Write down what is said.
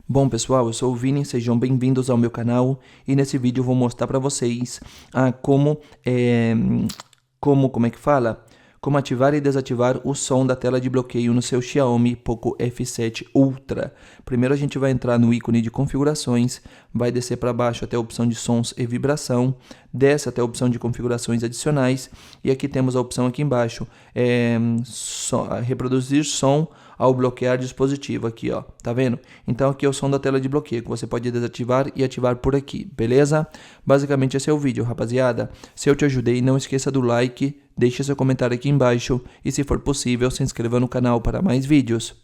Bom pessoal, eu sou o Vini, sejam bem-vindos ao meu canal e nesse vídeo eu vou mostrar para vocês como é que fala? Como ativar e desativar o som da tela de bloqueio no seu Xiaomi Poco F7 Ultra. Primeiro a gente vai entrar no ícone de configurações, vai descer para baixo até a opção de sons e vibração, desce até a opção de configurações adicionais e aqui temos a opção aqui embaixo, reproduzir som ao bloquear dispositivo aqui, ó, tá vendo? Então aqui é o som da tela de bloqueio que você pode desativar e ativar por aqui, beleza? Basicamente esse é o vídeo, rapaziada. Se eu te ajudei, não esqueça do like, deixe seu comentário aqui embaixo e se for possível, se inscreva no canal para mais vídeos.